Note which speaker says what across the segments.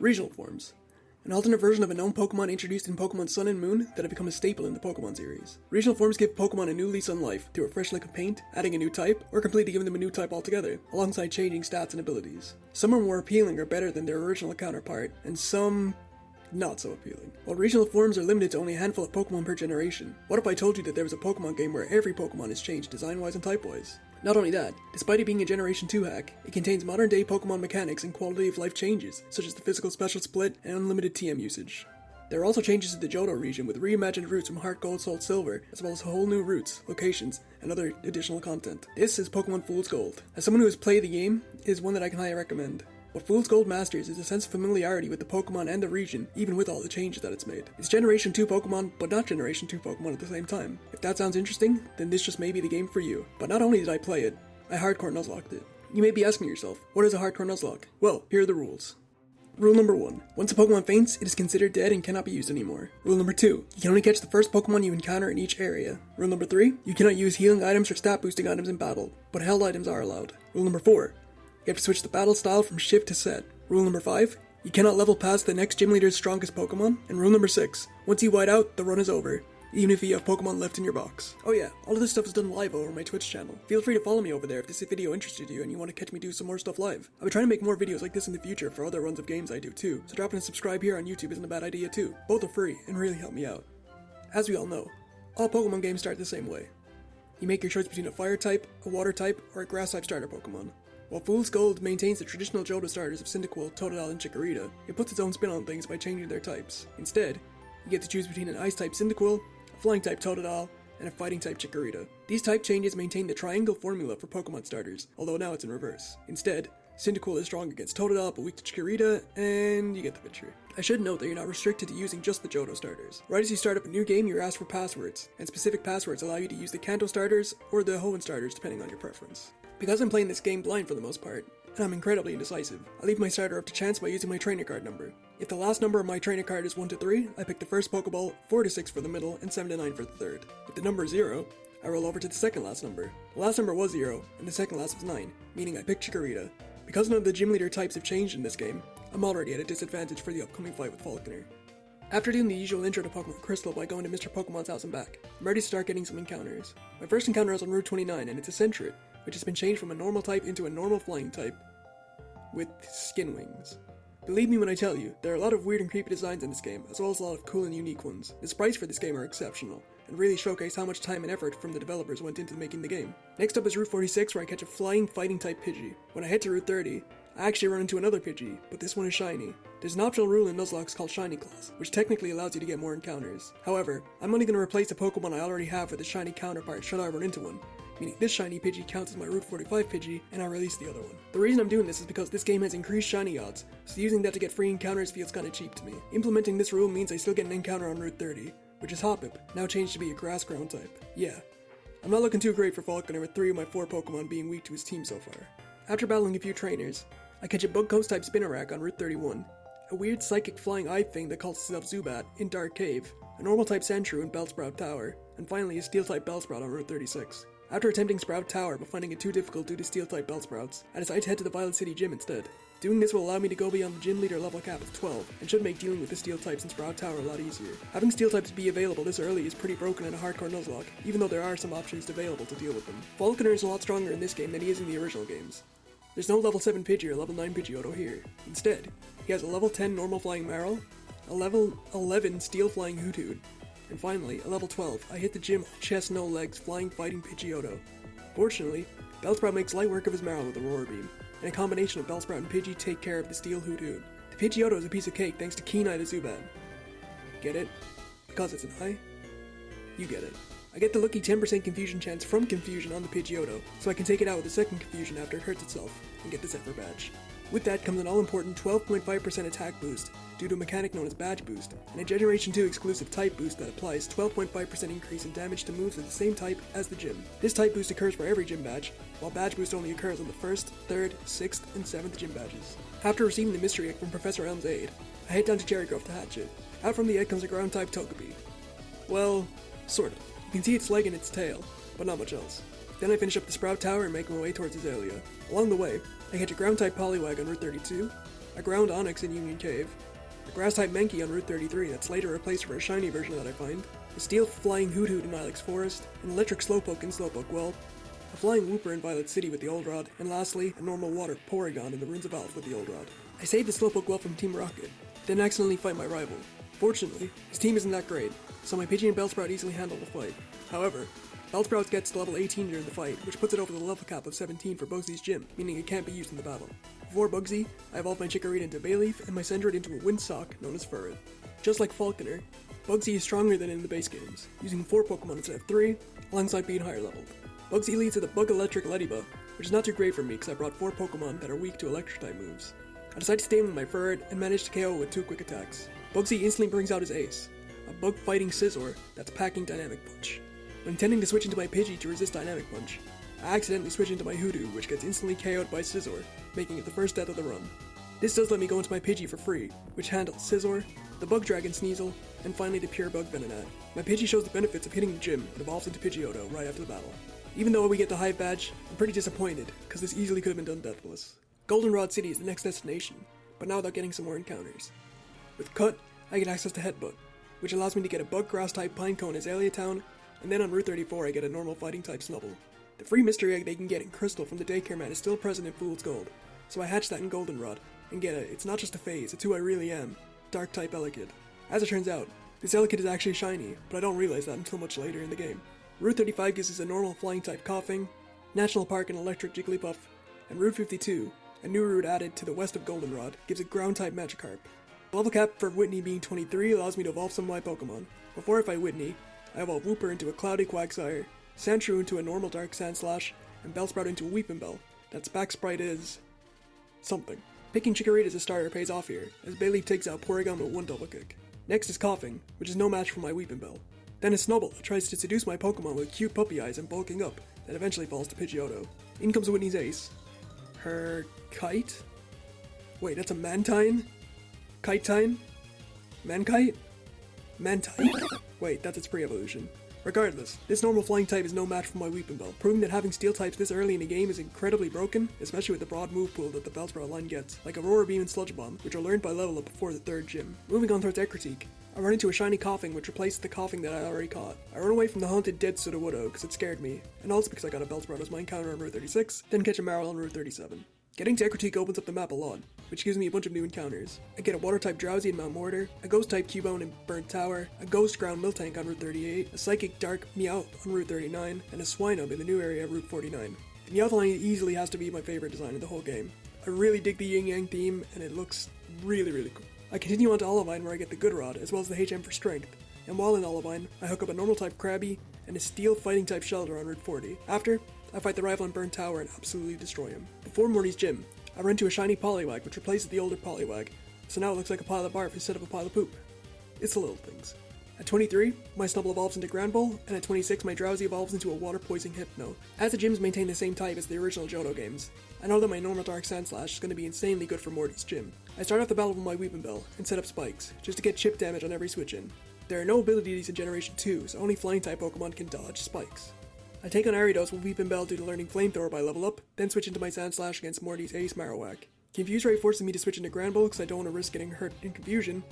Speaker 1: Regional forms. An alternate version of a known Pokemon introduced in Pokemon Sun and Moon that have become a staple in the Pokemon series. Regional forms give Pokemon a new lease on life through a fresh lick of paint, adding a new type, or completely giving them a new type altogether, alongside changing stats and abilities. Some are more appealing or better than their original counterpart, and some not so appealing. While regional forms are limited to only a handful of Pokemon per generation, what if I told you that there was a Pokemon game where every Pokemon is changed design-wise and type-wise? Not only that, despite it being a Generation 2 hack, it contains modern-day Pokemon mechanics and quality-of-life changes, such as the physical special split and unlimited TM usage. There are also changes to the Johto region with reimagined routes from Heart Gold, Soul Silver, as well as whole new routes, locations, and other additional content. This is Pokemon Fool's Gold. As someone who has played the game, it is one that I can highly recommend. What Fool's Gold masters is a sense of familiarity with the Pokemon and the region, even with all the changes that it's made. It's Generation 2 Pokemon, but not Generation 2 Pokemon at the same time. If that sounds interesting, then this just may be the game for you. But not only did I play it, I hardcore Nuzlocked it. You may be asking yourself, what is a hardcore Nuzlocke? Well, here are the rules. Rule number 1. Once a Pokemon faints, it is considered dead and cannot be used anymore. Rule number 2. You can only catch the first Pokemon you encounter in each area. Rule number 3. You cannot use healing items or stat boosting items in battle, but held items are allowed. Rule number 4. You have to switch the battle style from shift to set. Rule number 5. You cannot level past the next gym leader's strongest Pokemon. And rule number 6. Once you white out, the run is over, even if you have Pokemon left in your box. Oh yeah, all of this stuff is done live over my Twitch channel. Feel free to follow me over there if this video interested you and you want to catch me do some more stuff live. I'll be trying to make more videos like this in the future for other runs of games I do too, so dropping a subscribe here on YouTube isn't a bad idea too. Both are free and really help me out. As we all know, all Pokemon games start the same way. You make your choice between a fire type, a water type, or a grass type starter Pokemon. While Fool's Gold maintains the traditional Johto starters of Cyndaquil, Totodile, and Chikorita, it puts its own spin on things by changing their types. Instead, you get to choose between an Ice type Cyndaquil, a Flying type Totodile, and a Fighting type Chikorita. These type changes maintain the triangle formula for Pokemon starters, although now it's in reverse. Instead, Cyndaquil is strong against Totodile but weak to Chikorita, and you get the picture. I should note that you're not restricted to using just the Johto starters. Right as you start up a new game, you're asked for passwords, and specific passwords allow you to use the Kanto starters or the Hoenn starters depending on your preference. Because I'm playing this game blind for the most part, and I'm incredibly indecisive, I leave my starter up to chance by using my trainer card number. If the last number on my trainer card is 1 to 3, I pick the first Pokeball, 4 to 6 for the middle, and 7 to 9 for the third. If the number is 0, I roll over to the second last number. The last number was 0, and the second last was 9, meaning I picked Chikorita. Because none of the gym leader types have changed in this game, I'm already at a disadvantage for the upcoming fight with Falconer. After doing the usual intro to Pokémon Crystal by going to Mr. Pokemon's house and back, I'm ready to start getting some encounters. My first encounter is on Route 29, and it's a Sentret, which has been changed from a normal type into a normal flying type with skin wings. Believe me when I tell you, there are a lot of weird and creepy designs in this game, as well as a lot of cool and unique ones. The sprites for this game are exceptional, and really showcase how much time and effort from the developers went into making the game. Next up is Route 46, where I catch a flying fighting type Pidgey. When I head to Route 30, I actually run into another Pidgey, but this one is shiny. There's an optional rule in Nuzlocke called Shiny Claws, which technically allows you to get more encounters. However, I'm only going to replace a Pokemon I already have with a shiny counterpart should I run into one, meaning this shiny Pidgey counts as my Route 45 Pidgey, and I'll release the other one. The reason I'm doing this is because this game has increased shiny odds, so using that to get free encounters feels kinda cheap to me. Implementing this rule means I still get an encounter on Route 30, which is Hoppip, now changed to be a grass ground type. Yeah, I'm not looking too great for Falconer with 3 of my 4 Pokemon being weak to his team so far. After battling a few trainers, I catch a Bug Coast type Spinarak on Route 31, a weird psychic flying eye thing that calls itself Zubat in Dark Cave, a normal type StuRoo in Bellsprout Tower, and finally a steel type Bellsprout on Route 36. After attempting Sprout Tower but finding it too difficult due to steel type Bellsprouts, I decide to head to the Violet City Gym instead. Doing this will allow me to go beyond the gym leader level cap of 12, and should make dealing with the steel types in Sprout Tower a lot easier. Having steel types be available this early is pretty broken in a hardcore Nuzlocke, even though there are some options available to deal with them. Falconer is a lot stronger in this game than he is in the original games. There's no level 7 Pidgey or level 9 Pidgeotto here. Instead, he has a level 10 normal flying Marill, a level 11 steel flying Hoothoot, and finally, a level 12, I hit the gym chest no legs flying fighting Pidgeotto. Fortunately, Bellsprout makes light work of his Marill with a Roar Beam, and a combination of Bellsprout and Pidgey take care of the steel Hoothoot. The Pidgeotto is a piece of cake thanks to Keen Eye to Zubat. Get it? Because it's an eye? You get it. I get the lucky 10% confusion chance from confusion on the Pidgeotto, so I can take it out with a second confusion after it hurts itself, and get the Zephyr Badge. With that comes an all-important 12.5% attack boost, due to a mechanic known as Badge Boost, and a Generation 2 exclusive type boost that applies 12.5% increase in damage to moves of the same type as the gym. This type boost occurs for every gym badge, while Badge Boost only occurs on the 1st, 3rd, 6th, and 7th gym badges. After receiving the mystery egg from Professor Elm's aid, I head down to Cherry Grove to hatch it. Out from the egg comes a ground-type Togepi. Well, sort of. You can see its leg and its tail, but not much else. Then I finish up the Sprout Tower and make my way towards Azalea. Along the way, I catch a ground-type Poliwag on Route 32, a ground Onyx in Union Cave, a grass-type Mankey on Route 33 that's later replaced for a shiny version that I find, a steel flying Hoothoot in Ilex Forest, an electric Slowpoke in Slowpoke Well, a flying Wooper in Violet City with the Old Rod, and lastly, a normal water Porygon in the Ruins of Alph with the Old Rod. I saved the Slowpoke Well from Team Rocket, then accidentally fight my rival. Fortunately, his team isn't that great, so my Pidgey and Bellsprout easily handle the fight. However, Bellsprout gets to level 18 during the fight, which puts it over the level cap of 17 for Bugsy's gym, meaning it can't be used in the battle. Before Bugsy, I evolved my Chikorita into Bayleaf and my Cendril into a Windsock known as Furret. Just like Falconer, Bugsy is stronger than in the base games, using 4 Pokemon instead of 3, alongside being higher leveled. Bugsy leads with a Bug Electric Leddyba, which is not too great for me because I brought 4 Pokemon that are weak to Electric-type moves. I decided to stay with my Furret and managed to KO with 2 quick attacks. Bugsy instantly brings out his ace, a bug-fighting Scizor that's packing Dynamic Punch. When intending to switch into my Pidgey to resist Dynamic Punch, I accidentally switch into my Hoodoo, which gets instantly KO'd by Scizor, making it the first death of the run. This does let me go into my Pidgey for free, which handles Scizor, the Bug Dragon Sneasel, and finally the Pure Bug Venonat. My Pidgey shows the benefits of hitting the gym and evolves into Pidgeotto right after the battle. Even though we get the Hive Badge, I'm pretty disappointed, because this easily could have been done deathless. Goldenrod City is the next destination, but now without getting some more encounters. With Cut, I get access to Headbutt, which allows me to get a Bug Grass type Pinecone Azalea Town, and then on Route 34 I get a normal fighting type Snubbull. The free mystery egg they can get in Crystal from the daycare man is still present in Fool's Gold, so I hatch that in Goldenrod, and get it's not just a phase, it's who I really am, Dark type Elekid. As it turns out, this Elekid is actually shiny, but I don't realize that until much later in the game. Route 35 gives us a normal flying type Coughing, National Park and Electric Jigglypuff, and Route 52, a new route added to the west of Goldenrod, gives a ground type Magikarp. The level cap for Whitney being 23 allows me to evolve some of my Pokemon. Before I fight Whitney, I evolve Wooper into a Cloudy Quagsire, Sandshrew into a normal Dark Sandslash, and Bellsprout into a Weepinbell. That's back sprite is... something. Picking Chikorita as a starter pays off here, as Bayleaf takes out Porygon with 1 double kick. Next is Coughing, which is no match for my Weepinbell. Then is Snubbull, that tries to seduce my Pokemon with cute puppy eyes and bulking up, that eventually falls to Pidgeotto. In comes Whitney's ace. Her... Kite? Wait, that's a Mantine? Kitine? Mankite? Mantine? Wait, that's its pre-evolution. Regardless, this normal flying type is no match for my Weepinbell, proving that having steel types this early in the game is incredibly broken, especially with the broad move pool that the Bellsprout line gets, like Aurora Beam and Sludge Bomb, which are learned by level up before the 3rd gym. Moving on towards Ecruteak, I run into a shiny Coughing which replaces the Coughing that I already caught. I run away from the haunted dead Sudowoodo because it scared me, and also because I got a Bellsprout as my encounter on Route 36, then catch a Marill on Route 37. Getting to Ecruteak opens up the map a lot, which gives me a bunch of new encounters. I get a Water-type Drowsy in Mount Mortar, a Ghost-type Cubone in Burnt Tower, a Ghost Ground Miltank on Route 38, a Psychic Dark Meowth on Route 39, and a Swinub in the new area of Route 49. The Meowth line easily has to be my favorite design in the whole game. I really dig the Yin-Yang theme, and it looks really cool. I continue on to Olivine where I get the Good Rod, as well as the HM for Strength, and while in Olivine, I hook up a Normal-type Krabby and a Steel Fighting-type Shelter on Route 40. After, I fight the rival in Burnt Tower and absolutely destroy him. Before Morty's gym, I run into a shiny Poliwag which replaces the older Poliwag, so now it looks like a pile of barf instead of a pile of poop. It's the little things. At 23, my Snubbull evolves into Granbull, and at 26 my Drowsy evolves into a Water Poison Hypno. As the gyms maintain the same type as the original Johto games, I know that my normal Dark Sandslash is going to be insanely good for Morty's gym. I start off the battle with my Weepinbell, and set up spikes, just to get chip damage on every switch in. There are no abilities in Generation 2, so only flying type Pokemon can dodge spikes. I take on Ariados with Weepinbell due to learning Flamethrower by level up, then switch into my Sandslash against Morty's Ace Marowak. Confuse Ray forces me to switch into Granbull because I don't want to risk getting hurt in Confusion,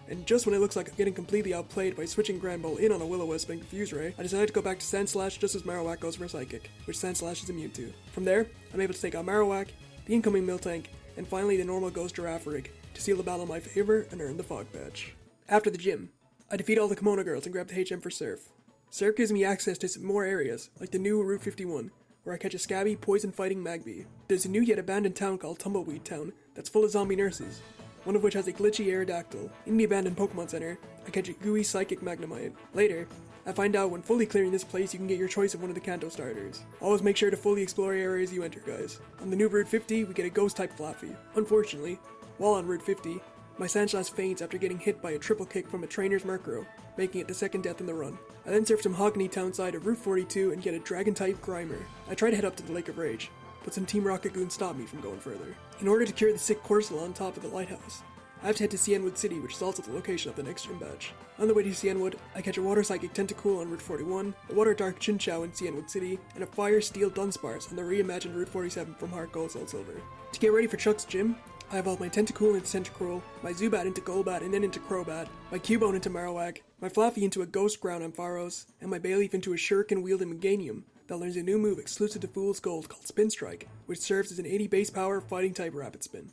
Speaker 1: and just when it looks like I'm getting completely outplayed by switching Granbull in on a Will-O-Wisp and Confuse Ray, I decide to go back to Sandslash just as Marowak goes for a Psychic, which Sandslash is immune to. From there, I'm able to take out Marowak, the incoming Miltank, and finally the normal Ghost Girafarig to seal the battle in my favor and earn the Fog Badge. After the gym, I defeat all the Kimono girls and grab the HM for Surf. Surf gives me access to some more areas, like the new Route 51, where I catch a scabby, poison-fighting Magby. There's a new yet abandoned town called Tumbleweed Town that's full of zombie nurses, one of which has a glitchy Aerodactyl. In the abandoned Pokemon Center, I catch a gooey Psychic Magnemite. Later, I find out when fully clearing this place you can get your choice of one of the Kanto starters. Always make sure to fully explore areas you enter, guys. On the new Route 50, we get a Ghost-type Flaffy. Unfortunately, while on Route 50, my Sandslash faints after getting hit by a triple kick from a trainer's Murkrow, making it the second death in the run. I then surf some Hogany Town side of Route 42 and get a Dragon-type Grimer. I try to head up to the Lake of Rage, but some Team Rocket goons stop me from going further. In order to cure the sick Corsola on top of the lighthouse, I have to head to Cianwood City, which is also the location of the next gym badge. On the way to Cianwood, I catch a Water Psychic Tentacool on Route 41, a Water Dark Chinchou in Cianwood City, and a Fire Steel Dunsparce on the reimagined Route 47 from Heart Gold Soul Silver. To get ready for Chuck's gym, I evolved my Tentacool into Tentacruel, my Zubat into Golbat and then into Crobat, my Cubone into Marowak, my Fluffy into a Ghost Ground Ampharos, and my Bayleaf into a Shuriken-wielding Meganium that learns a new move exclusive to Fool's Gold called Spin Strike, which serves as an 80 base power fighting-type Rapid Spin.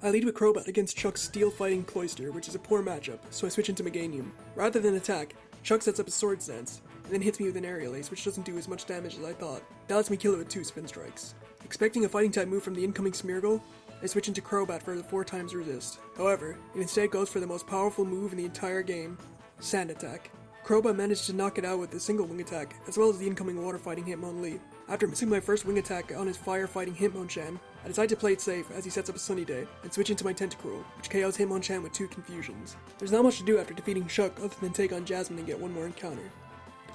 Speaker 1: I lead with Crobat against Chuck's Steel-fighting Cloyster, which is a poor matchup, so I switch into Meganium. Rather than attack, Chuck sets up a Sword Stance, and then hits me with an Aerial Ace, which doesn't do as much damage as I thought. That lets me kill it with 2 Spin Strikes. Expecting a fighting-type move from the incoming Smeargle, I switch into Crobat for the 4 times resist. However, it instead goes for the most powerful move in the entire game, Sand Attack. Crobat managed to knock it out with a single wing attack, as well as the incoming water fighting Hitmonlee. After missing my first wing attack on his fire fighting Hitmonchan, I decide to play it safe as he sets up a Sunny Day, and switch into my Tentacruel, which KOs Hitmonchan with 2 confusions. There's not much to do after defeating Chuck other than take on Jasmine and get one more encounter.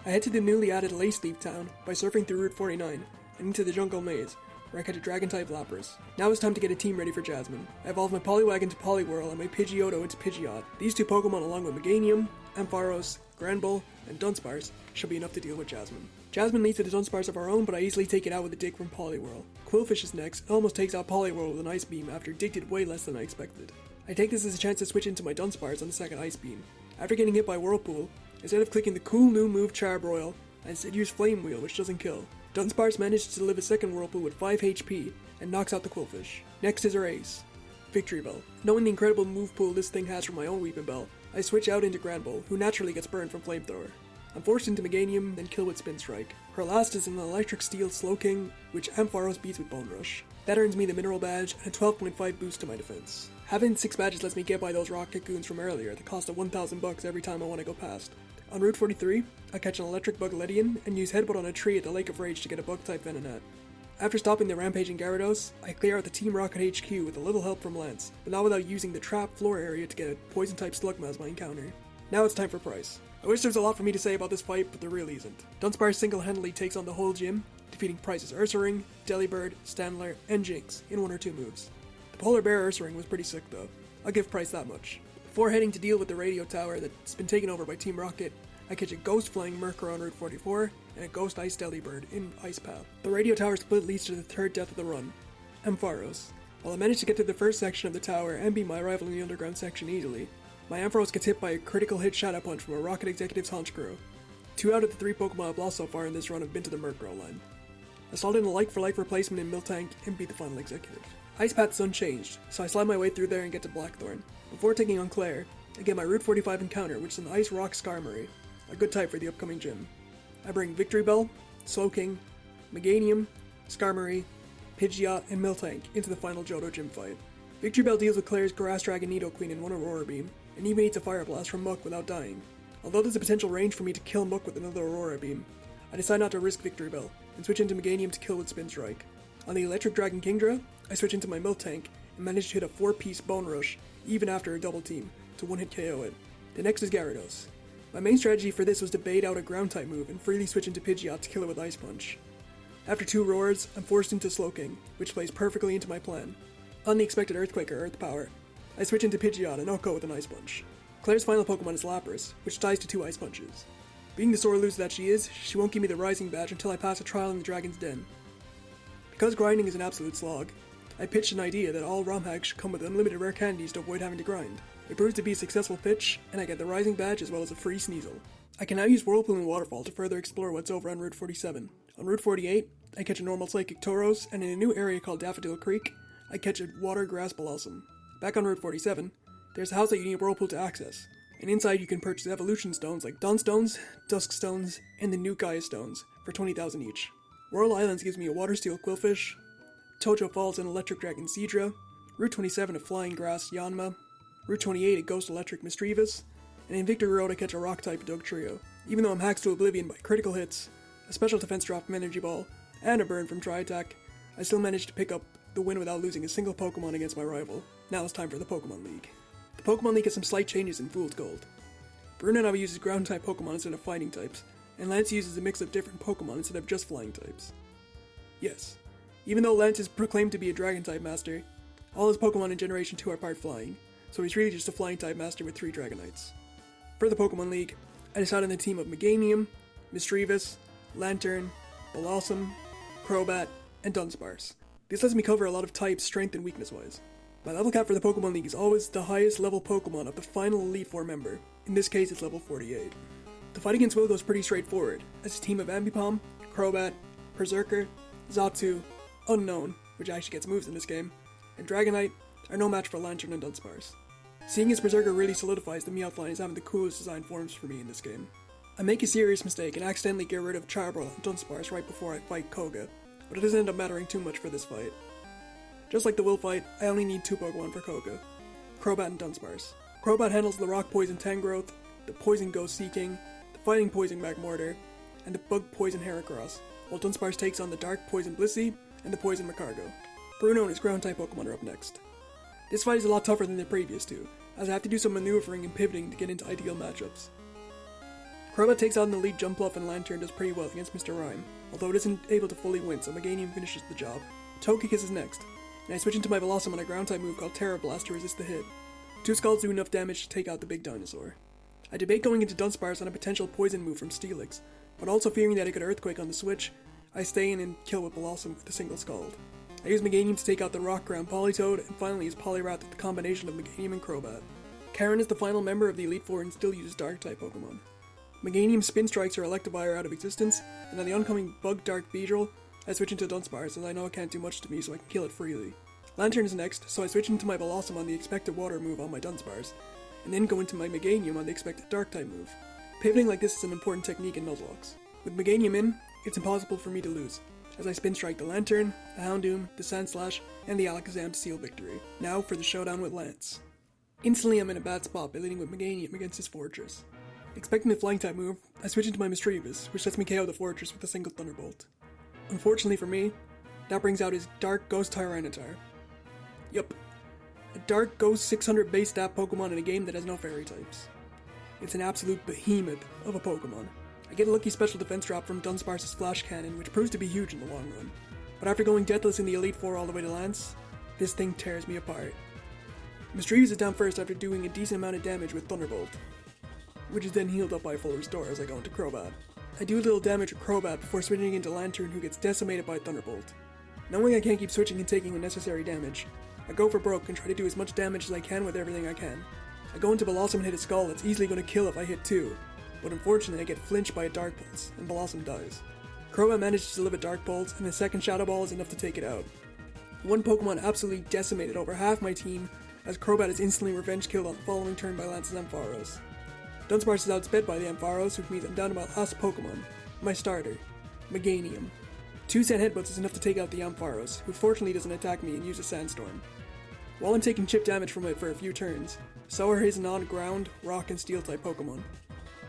Speaker 1: I head to the newly added Lace Leaf town by surfing through Route 49, and into the Jungle Maze, where I catch a Dragon-type Lapras. Now it's time to get a team ready for Jasmine. I evolve my Poliwag into Poliwhirl and my Pidgeotto into Pidgeot. These 2 Pokemon along with Meganium, Ampharos, Granbull, and Dunsparce should be enough to deal with Jasmine. Jasmine leads to the Dunsparce of our own, but I easily take it out with a dig from Poliwhirl. Qwilfish is next, and almost takes out Poliwhirl with an Ice Beam after Dig did way less than I expected. I take this as a chance to switch into my Dunsparce on the second Ice Beam. After getting hit by Whirlpool, instead of clicking the cool new move Charbroil, I instead use Flame Wheel, which doesn't kill. Dunsparce manages to live a second Whirlpool with 5 HP, and knocks out the Qwilfish. Next is our ace, Victory Bell. Knowing the incredible move pool this thing has from my own Weeping Bell, I switch out into Granbull, who naturally gets burned from Flamethrower. I'm forced into Meganium, then kill with Spin Strike. Her last is an Electric Steel Slowking, which Ampharos beats with Bone Rush. That earns me the Mineral Badge and a 12.5 boost to my defense. Having 6 badges lets me get by those Rocket Goons from earlier at the cost of 1,000 bucks every time I want to go past. On Route 43, I catch an Electric Bugledian and use Headbutt on a tree at the Lake of Rage to get a Bug-type Venonat. After stopping the rampaging Gyarados, I clear out the Team Rocket HQ with a little help from Lance, but not without using the trap floor area to get a Poison-type Slugma as my encounter. Now it's time for Price. I wish there was a lot for me to say about this fight, but there really isn't. Dunsparce single-handedly takes on the whole gym, defeating Price's Ursaring, Delibird, Standler, and Jinx in 1 or 2 moves. The Polar Bear Ursaring was pretty sick though. I'll give Price that much. Before heading to deal with the radio tower that's been taken over by Team Rocket, I catch a Ghost Flying Murkrow on Route 44, and a Ghost Ice Delibird in Ice Path. The radio tower split leads to the 3rd death of the run, Ampharos. While I manage to get to the first section of the tower and beat my rival in the underground section easily, my Ampharos gets hit by a critical hit Shadow Punch from a Rocket Executive's Honchkrow. 2 out of the 3 Pokemon I've lost so far in this run have been to the Murkrow line. I slot in a like-for-like replacement in Miltank and beat the final Executive. Ice Path's unchanged, so I slide my way through there and get to Blackthorn. Before taking on Claire, I get my Route 45 encounter, which is an Ice Rock Skarmory, a good type for the upcoming gym. I bring Victory Bell, Slowking, Meganium, Skarmory, Pidgeot, and Miltank into the final Johto gym fight. Victory Bell deals with Claire's Grass Dragon Nidoqueen in 1 Aurora Beam, and even eats a Fire Blast from Muk without dying. Although there's a potential range for me to kill Muk with another Aurora Beam, I decide not to risk Victory Bell, and switch into Meganium to kill with Spin Strike. On the Electric Dragon Kingdra, I switch into my Miltank, and manage to hit a 4-piece Bone Rush, even after a double team, to 1-hit KO it. The next is Gyarados. My main strategy for this was to bait out a Ground-type move and freely switch into Pidgeot to kill it with Ice Punch. After 2 roars, I'm forced into Slowking, which plays perfectly into my plan. On the expected Earthquake or Earth Power, I switch into Pidgeot and OHKO with an Ice Punch. Claire's final Pokemon is Lapras, which dies to 2 Ice Punches. Being the sore loser that she is, she won't give me the Rising Badge until I pass a trial in the Dragon's Den. Because grinding is an absolute slog, I pitched an idea that all ROM hacks should come with unlimited rare candies to avoid having to grind. It proves to be a successful pitch, and I get the Rising Badge as well as a free Sneasel. I can now use Whirlpool and Waterfall to further explore what's over on Route 47. On Route 48, I catch a normal Psychic Tauros, and in a new area called Daffodil Creek, I catch a Water Grass Blossom. Back on Route 47, there's a house that you need Whirlpool to access, and inside you can purchase Evolution Stones like Dawn Stones, Dusk Stones, and the new Gaia Stones for 20,000 each. Royal Islands gives me a Water Steel Qwilfish, Tojo Falls an Electric Dragon Seadra, Route 27 a Flying Grass Yanma, Route 28 a Ghost Electric Misdreavus, and in Victory Road I catch a Rock-type Dugtrio. Even though I'm hacked to oblivion by critical hits, a special defense drop from Energy Ball, and a burn from Tri-Attack, I still managed to pick up the win without losing a single Pokemon against my rival. Now it's time for the Pokemon League. The Pokemon League has some slight changes in Fool's Gold. Bruno now uses Ground-type Pokemon instead of Fighting types, and Lance uses a mix of different Pokemon instead of just Flying types. Yes, even though Lance is proclaimed to be a Dragon-type master, all his Pokemon in Generation 2 are part Flying, so he's really just a Flying-type master with 3 Dragonites. For the Pokemon League, I decided on the team of Meganium, Misdreavus, Lantern, Blossom, Crobat, and Dunsparce. This lets me cover a lot of types strength and weakness-wise. My level cap for the Pokemon League is always the highest level Pokemon of the final Elite Four member. In this case, it's level 48. The fight against Will goes pretty straightforward, as a team of Ambipom, Crobat, Berserker, Xatu, Unknown, which actually gets moves in this game, and Dragonite are no match for Lantern and Dunsparce. Seeing as Berserker really solidifies the Meowth line as having the coolest design forms for me in this game. I make a serious mistake and accidentally get rid of Charbel and Dunsparce right before I fight Koga, but it doesn't end up mattering too much for this fight. Just like the Will fight, I only need 2 Pokemon for Koga, Crobat and Dunsparce. Crobat handles the Rock Poison Tangrowth, the Poison Ghost Seeking, the Fighting Poison Magmortar, and the Bug Poison Heracross, while Dunsparce takes on the Dark Poison Blissey and the Poison Macargo. Bruno and his Ground-type Pokemon are up next. This fight is a lot tougher than the previous two, as I have to do some maneuvering and pivoting to get into ideal matchups. Crobat takes on the lead Jumpluff and Lantern does pretty well against Mr. Rhyme, although it isn't able to fully win, so Meganium finishes the job. Togekiss is next, and I switch into my Velossum on a Ground-type move called Terra Blast to resist the hit. 2 Scalds do enough damage to take out the big dinosaur. I debate going into Dunsparce on a potential poison move from Steelix, but also fearing that it could Earthquake on the switch, I stay in and kill with Velossum with a single Scald. I use Meganium to take out the Rock Ground Politoed, and finally use Poliwrath with the combination of Meganium and Crobat. Karen is the final member of the Elite Four and still uses Dark-type Pokemon. Meganium Spin Strikes her Electivire out of existence, and on the oncoming Bug Dark Beedrill, I switch into Dunsparce as I know it can't do much to me so I can kill it freely. Lantern is next, so I switch into my Velossum on the expected Water move on my Dunsparce, and then go into my Meganium on the expected Dark-type move. Pivoting like this is an important technique in Nuzlocke. With Meganium in, it's impossible for me to lose, as I Spin Strike the Lantern, the Houndoom, the Sandslash, and the Alakazam to seal victory. Now for the showdown with Lance. Instantly I'm in a bad spot by leading with Meganium against his Fortress. Expecting the Flying-type move, I switch into my Mischievous, which lets me KO the Fortress with a single Thunderbolt. Unfortunately for me, that brings out his Dark Ghost Tyranitar. Yup, a Dark Ghost 600 base stat Pokemon in a game that has no Fairy types. It's an absolute behemoth of a Pokemon. I get a lucky special defense drop from Dunsparce's Flash Cannon, which proves to be huge in the long run. But after going deathless in the Elite Four all the way to Lance, this thing tears me apart. Mischievous is down first after doing a decent amount of damage with Thunderbolt, which is then healed up by full restore as I go into Crobat. I do a little damage with Crobat before switching into Lantern, who gets decimated by Thunderbolt. Knowing I can't keep switching and taking unnecessary damage, I go for broke and try to do as much damage as I can with everything I can. I go into Velossum and hit a Skull that's easily going to kill if I hit 2, but unfortunately I get flinched by a Dark Pulse, and Velossum dies. Crobat manages to live a Dark Pulse, and the second Shadow Ball is enough to take it out. One Pokemon absolutely decimated over half my team, as Crobat is instantly revenge killed on the following turn by Lance's Ampharos. Dunsparce is outsped by the Ampharos, which means I'm down to my last Pokemon, my starter, Meganium. 2 Sand Headbutts is enough to take out the Ampharos, who fortunately doesn't attack me and uses Sandstorm. While I'm taking chip damage from it for a few turns, so are his non-ground, rock, and steel type Pokemon.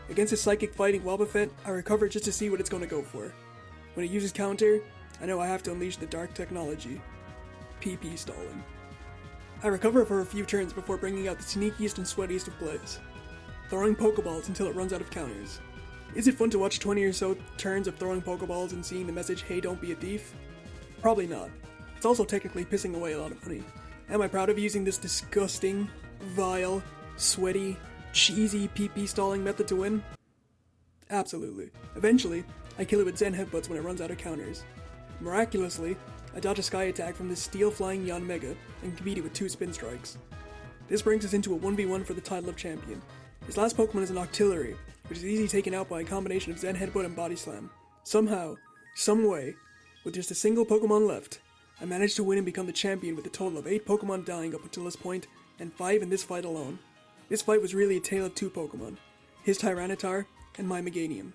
Speaker 1: Against his Psychic Fighting Wobbuffet, I recover just to see what it's going to go for. When it uses Counter, I know I have to unleash the Dark Technology. PP Stalling. I recover for a few turns before bringing out the sneakiest and sweatiest of plays, throwing Pokeballs until it runs out of counters. Is it fun to watch 20 or so turns of throwing Pokeballs and seeing the message, "Hey, don't be a thief"? Probably not. It's also technically pissing away a lot of money. Am I proud of using this disgusting, vile, sweaty, cheesy PP stalling method to win? Absolutely. Eventually, I kill it with Zen Headbutts when it runs out of counters. Miraculously, I dodge a Sky Attack from this Steel Flying Yanmega and can beat it with 2 Spin Strikes. This brings us into a 1v1 for the title of champion. His last Pokemon is an Octillery, which is easily taken out by a combination of Zen Headbutt and Body Slam. Somehow, someway, with just a single Pokemon left, I managed to win and become the champion with a total of 8 Pokemon dying up until this point, and 5 in this fight alone. This fight was really a tale of 2 Pokemon, his Tyranitar and my Meganium.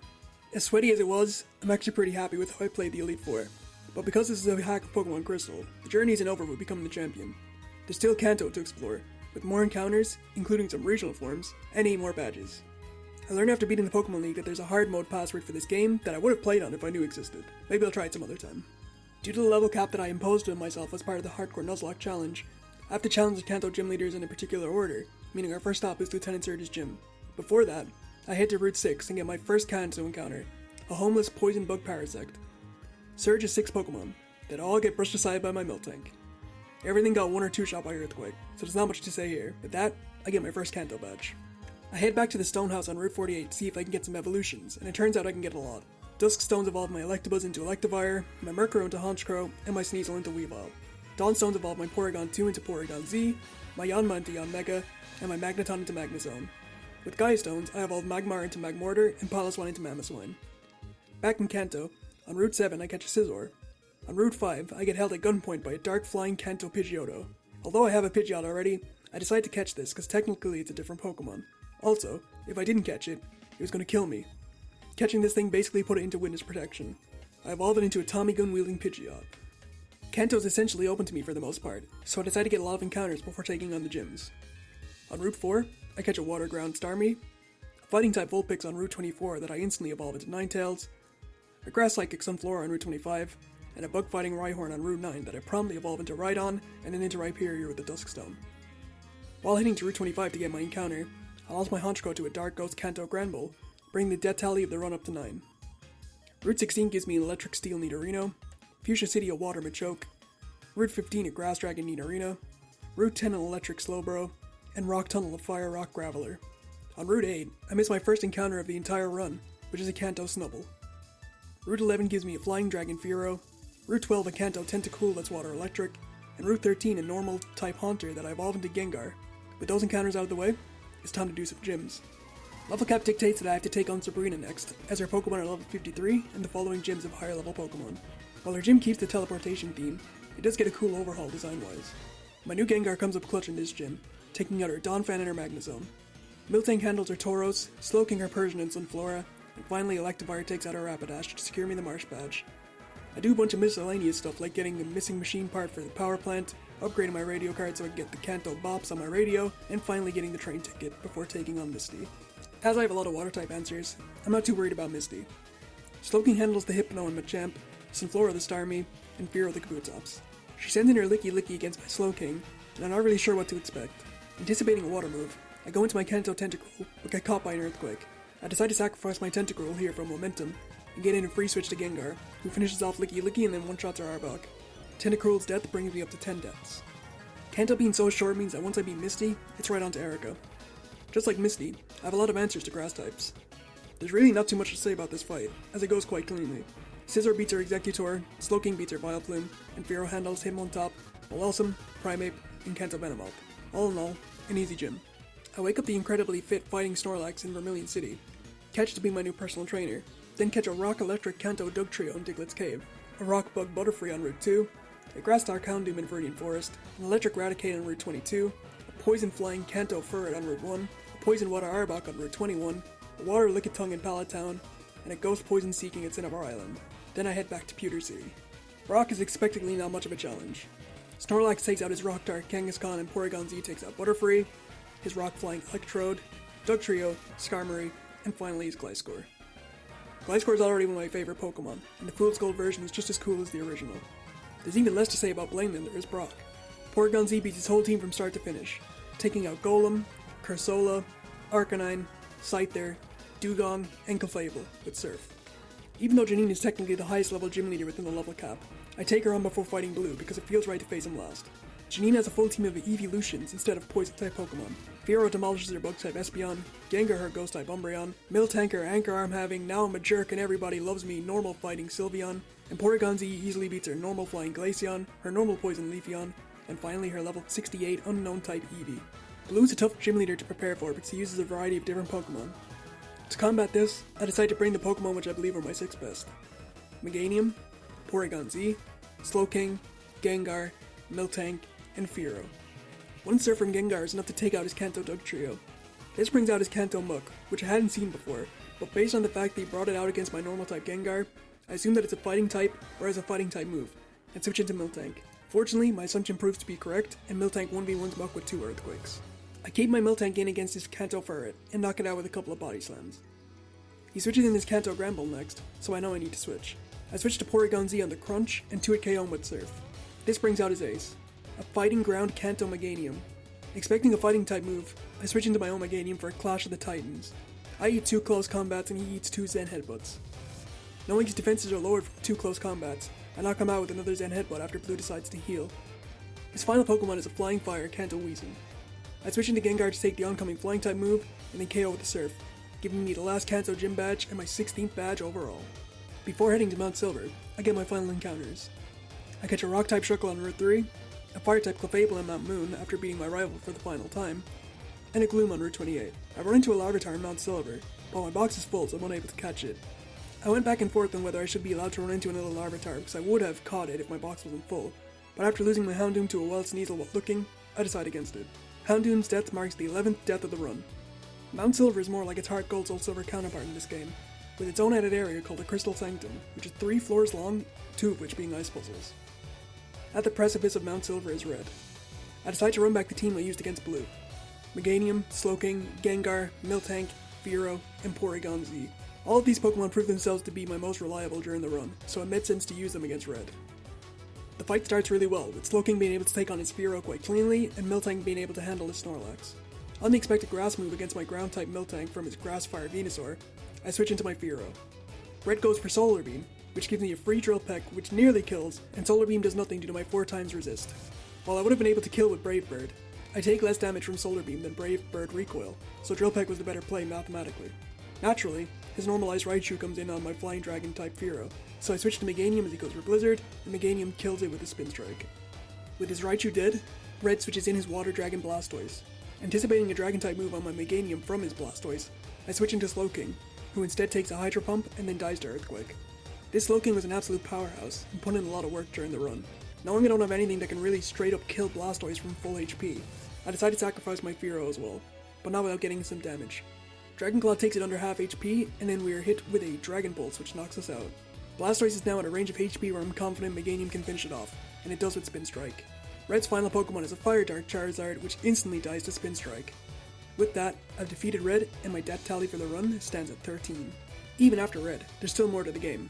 Speaker 1: As sweaty as it was, I'm actually pretty happy with how I played the Elite Four. But because this is a hack of Pokémon Crystal, the journey isn't over with becoming the champion. There's still Kanto to explore, with more encounters, including some regional forms, and 8 more badges. I learned after beating the Pokémon League that there's a hard mode password for this game that I would have played on if I knew existed. Maybe I'll try it some other time. Due to the level cap that I imposed on myself as part of the Hardcore Nuzlocke challenge, I have to challenge the Kanto gym leaders in a particular order, meaning our first stop is Lieutenant Surge's gym. Before that, I head to Route 6 and get my first Kanto encounter, a homeless poison bug parasect. Surge has 6 Pokemon, that all get brushed aside by my Miltank. Everything got 1 or 2 shot by Earthquake, so there's not much to say here. With that, I get my first Kanto badge. I head back to the Stone House on Route 48 to see if I can get some evolutions, and it turns out I can get a lot. Dusk Stones evolved my Electabuzz into Electivire, my Murkrow into Honchkrow, and my Sneasel into Weavile. Dawnstones evolve my Porygon 2 into Porygon Z, my Yanma into Yanmega, and my Magneton into Magnezone. With Gaia Stones, I evolve Magmar into Magmortar and Piloswine into Mamoswine. Back in Kanto, on Route 7 I catch a Scizor. On Route 5, I get held at gunpoint by a dark flying Kanto Pidgeotto. Although I have a Pidgeot already, I decide to catch this because technically it's a different Pokemon. Also, if I didn't catch it, it was going to kill me. Catching this thing basically put it into witness protection. I evolve it into a Tommy gun wielding Pidgeot. Kanto is essentially open to me for the most part, so I decide to get a lot of encounters before taking on the gyms. On Route 4, I catch a Water Ground Starmie, a Fighting type Vulpix on Route 24 that I instantly evolve into Ninetales, a Grass Psychic Sunflora on Route 25, and a Bug Fighting Rhyhorn on Route 9 that I promptly evolve into Rhydon and then into Rhyperior with the Duskstone. While heading to Route 25 to get my encounter, I lost my Honchkrow to a Dark Ghost Kanto Granbull, bringing the death tally of the run up to 9. Route 16 gives me an Electric Steel Nidorino, Fuchsia City a Water Machoke, Route 15 a Grass Dragon Nidorino, Route 10 an Electric Slowbro, and Rock Tunnel a Fire Rock Graveler. On Route 8, I miss my first encounter of the entire run, which is a Kanto Snubbull. Route 11 gives me a Flying Dragon Fearow, Route 12 a Kanto Tentacool that's Water Electric, and Route 13 a normal type Haunter that I evolve into Gengar. With those encounters out of the way, it's time to do some gyms. Level cap dictates that I have to take on Sabrina next, as her Pokemon are level 53 and the following gyms have higher level Pokemon. While her gym keeps the teleportation theme, it does get a cool overhaul design-wise. My new Gengar comes up clutch in this gym, taking out her Donphan and her Magnezone. Miltank handles her Tauros, Slowking her Persian and Sunflora, and finally Electivire takes out her Rapidash to secure me the Marsh Badge. I do a bunch of miscellaneous stuff like getting the missing machine part for the power plant, upgrading my radio card so I can get the Kanto Bops on my radio, and finally getting the train ticket before taking on Misty. As I have a lot of water type answers, I'm not too worried about Misty. Slowking handles the Hypno and Machamp, Sunflora the Starmie, and Fearow the Kabutops. She sends in her Licky Licky against my Slowking, and I'm not really sure what to expect. Anticipating a water move, I go into my Kanto Tentacruel, but get caught by an Earthquake. I decide to sacrifice my Tentacruel here for momentum, and get in a free switch to Gengar, who finishes off Licky Licky and then one-shots her Arbok. Tentacruel's death brings me up to 10 deaths. Kanto being so short means that once I beat Misty, it's right on to Erica. Just like Misty, I have a lot of answers to grass types. There's really not too much to say about this fight, as it goes quite cleanly. Scizor beats her Executor, Slowking beats her Vileplume, and Fearow handles him on top, Awelsem, Primeape, and Kanto Venomoth. All in all, an easy gym. I wake up the incredibly fit fighting Snorlax in Vermilion City, catch to be my new personal trainer, then catch a Rock Electric Kanto Dugtrio in Diglett's Cave, a Rock Bug Butterfree on Route 2, a Grass Dark Houndoom in Viridian Forest, an Electric Raticate on Route 22, a Poison Flying Kanto Furret on Route 1, a Poison Water Arbok on Route 21, a Water Lickitung in Pallet Town, and a Ghost Poison Seeking at Cinnabar Island. Then I head back to Pewter City. Rock is expectedly not much of a challenge. Snorlax takes out his Rock Dark Kangaskhan and Porygon Z takes out Butterfree, his Rock Flying Electrode, Dugtrio, Skarmory, and finally his Gliscor. Gliscor is already one of my favorite Pokemon, and the Fool's Gold version is just as cool as the original. There's even less to say about Blaine than there is Brock. Porygon Z beats his whole team from start to finish, taking out Golem, Cursola, Arcanine, Scyther, Dugong, and Clefable with Surf. Even though Janine is technically the highest level gym leader within the level cap, I take her on before fighting Blue because it feels right to face him last. Janine has a full team of Evolutions instead of Poison-type Pokemon. Fearow demolishes her Bug-type Espeon, Gengar her Ghost-type Umbreon, Miltank her Anchor Arm having Now I'm a Jerk and Everybody Loves Me normal fighting Sylveon, and Porygon Z easily beats her normal flying Glaceon, her normal poison Leafeon, and finally her level 68 unknown type Eevee. Blue's a tough gym leader to prepare for because he uses a variety of different Pokemon. To combat this, I decide to bring the Pokemon which I believe are my 6 best. Meganium, Porygon Z, Slowking, Gengar, Miltank, and Fearow. One Surf from Gengar is enough to take out his Kanto Dugtrio. This brings out his Kanto Muk, which I hadn't seen before, but based on the fact that he brought it out against my normal type Gengar, I assume that it's a fighting type or has a fighting type move, and switch into Miltank. Fortunately, my assumption proves to be correct, and Miltank 1v1s Muk with 2 Earthquakes. I keep my Miltank in against his Kanto Furret, and knock it out with a couple of Body Slams. He switches in his Kanto Granbull next, so I know I need to switch. I switch to Porygon Z on the Crunch, and 2-hit KO him with Surf. This brings out his ace, a Fighting Ground Kanto Meganium. Expecting a fighting type move, I switch into my own Meganium for a Clash of the Titans. I eat 2 close combats and he eats 2 Zen Headbutts. Knowing his defenses are lowered from 2 close combats, I knock him out with another Zen Headbutt after Blue decides to heal. His final Pokemon is a Flying Fire Kanto Weezing. I switch into Gengar to take the oncoming Flying type move, and then KO with the Surf, giving me the last Kanto Gym badge and my 16th badge overall. Before heading to Mount Silver, I get my final encounters. I catch a Rock-type Shuckle on Route 3, a Fire-type Clefable in Mount Moon after beating my rival for the final time, and a Gloom on Route 28. I run into a Larvitar in Mount Silver, but my box is full so I'm unable to catch it. I went back and forth on whether I should be allowed to run into another Larvitar because I would have caught it if my box wasn't full, but after losing my Houndoom to a Wild Sneasel while looking, I decide against it. Houndoom's death marks the 11th death of the run. Mount Silver is more like its Heart Gold Soul Silver counterpart in this game, with its own added area called the Crystal Sanctum, which is 3 floors long, 2 of which being ice puzzles. At the precipice of Mount Silver is red. I decide to run back the team I used against blue. Meganium, Slowking, Gengar, Miltank, Fearow, and Porygon Z. All of these Pokemon proved themselves to be my most reliable during the run, so it made sense to use them against red. The fight starts really well, with Slowking being able to take on his Fearow quite cleanly, and Miltank being able to handle his Snorlax. On the expected grass move against my ground-type Miltank from his Grass-Fire Venusaur, I switch into my Fearow. Red goes for Solar Beam, which gives me a free Drill Peck which nearly kills, and Solar Beam does nothing due to my 4x resist. While I would have been able to kill with Brave Bird, I take less damage from Solar Beam than Brave Bird Recoil, so Drill Peck was the better play mathematically. Naturally, his normalized Raichu comes in on my Flying Dragon type Fearow, so I switch to Meganium as he goes for Blizzard, and Meganium kills it with a Spin Strike. With his Raichu dead, Red switches in his Water Dragon Blastoise. Anticipating a Dragon-type move on my Meganium from his Blastoise, I switch into Slowking, who instead takes a Hydro Pump and then dies to Earthquake. This Slowking was an absolute powerhouse, and put in a lot of work during the run. Knowing I don't have anything that can really straight up kill Blastoise from full HP, I decide to sacrifice my Fearow as well, but not without getting some damage. Dragon Claw takes it under half HP, and then we are hit with a Dragon Pulse which knocks us out. Blastoise is now at a range of HP where I'm confident Meganium can finish it off, and it does with Spin Strike. Red's final Pokemon is a Fire Dark Charizard which instantly dies to Spin Strike. With that, I've defeated Red, and my death tally for the run stands at 13. Even after Red, there's still more to the game.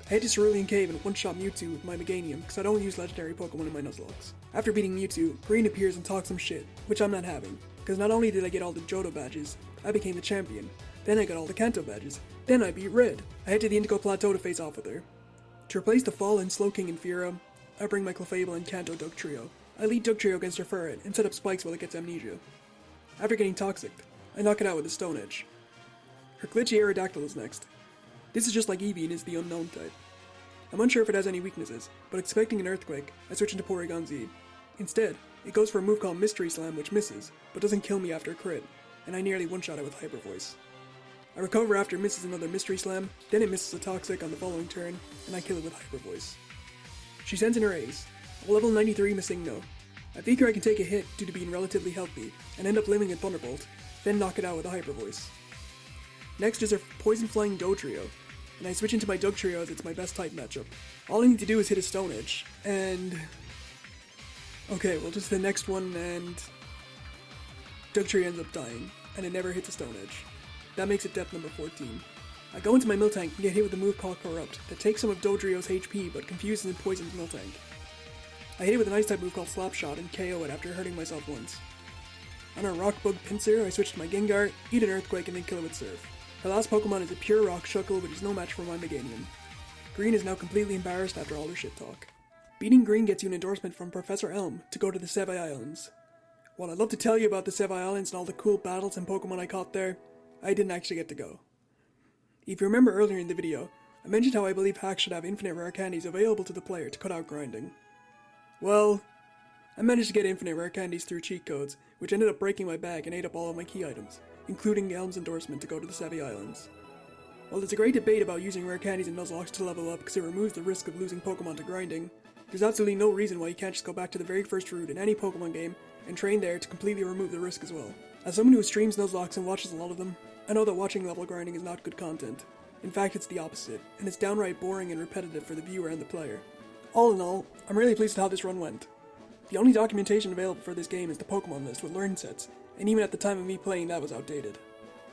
Speaker 1: I head to Cerulean Cave and one-shot Mewtwo with my Meganium because I don't use legendary Pokemon in my Nuzlockes. After beating Mewtwo, Green appears and talks some shit, which I'm not having, because not only did I get all the Johto badges, I became the champion, then I got all the Kanto badges, then I beat Red. I head to the Indigo Plateau to face off with her. To replace the fallen Slowking and Fearow, I bring my Clefable and Kanto Dugtrio. I lead Dugtrio against her Furret and set up spikes while it gets Amnesia. After getting Toxic, I knock it out with a Stone Edge. Her glitchy Aerodactyl is next. This is just like Eevee and is the unknown type. I'm unsure if it has any weaknesses, but expecting an Earthquake, I switch into Porygon Z. Instead, it goes for a move called Mystery Slam which misses, but doesn't kill me after a crit, and I nearly one-shot it with Hyper Voice. I recover after it misses another Mystery Slam, then it misses a Toxic on the following turn, and I kill it with Hyper Voice. She sends in her Ace, a level 93 Missingno. I figure I can take a hit due to being relatively healthy, and end up living in Thunderbolt, then knock it out with a Hyper Voice. Next is her Poison Flying Dodrio, and I switch into my Dugtrio as it's my best type matchup. All I need to do is hit a Stone Edge, and... okay, well just the next one, and... Dugtrio ends up dying, and it never hits a Stone Edge. That makes it death number 14. I go into my Miltank and get hit with a move called Corrupt, that takes some of Dodrio's HP but confuses and poisons Miltank. I hit it with an Ice-type move called Slapshot and KO it after hurting myself once. On her Rock Bug Pinsir, I switch to my Gengar, eat an Earthquake, and then kill it with Surf. Her last Pokemon is a pure Rock Shuckle, which is no match for my Meganium. Green is now completely embarrassed after all her shit talk. Beating Green gets you an endorsement from Professor Elm to go to the Sevii Islands. While I'd love to tell you about the Sevii Islands and all the cool battles and Pokemon I caught there, I didn't actually get to go. If you remember earlier in the video, I mentioned how I believe hacks should have infinite rare candies available to the player to cut out grinding. Well, I managed to get infinite rare candies through cheat codes, which ended up breaking my bag and ate up all of my key items, including Elm's endorsement to go to the Sevii Islands. While there's a great debate about using rare candies and Nuzlocke to level up because it removes the risk of losing Pokemon to grinding, there's absolutely no reason why you can't just go back to the very first route in any Pokemon game and train there to completely remove the risk as well. As someone who streams Nuzlocke and watches a lot of them, I know that watching level grinding is not good content. In fact, it's the opposite, and it's downright boring and repetitive for the viewer and the player. All in all, I'm really pleased with how this run went. The only documentation available for this game is the Pokemon list with learnsets, and even at the time of me playing that was outdated.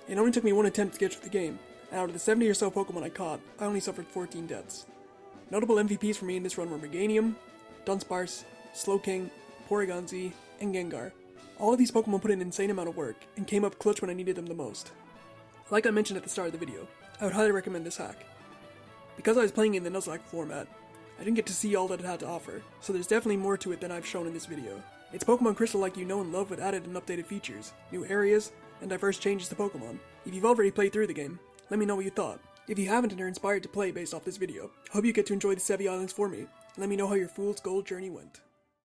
Speaker 1: It only took me one attempt to get through the game, and out of the 70 or so Pokemon I caught, I only suffered 14 deaths. Notable MVPs for me in this run were Meganium, Dunsparce, Slowking, Porygon Z, and Gengar. All of these Pokemon put in an insane amount of work, and came up clutch when I needed them the most. Like I mentioned at the start of the video, I would highly recommend this hack. Because I was playing in the Nuzlocke format, I didn't get to see all that it had to offer, so there's definitely more to it than I've shown in this video. It's Pokémon Crystal like you know and love with added and updated features, new areas, and diverse changes to Pokemon. If you've already played through the game, let me know what you thought. If you haven't and are inspired to play based off this video, I hope you get to enjoy the Sevii Islands for me, and let me know how your Fool's Gold journey went.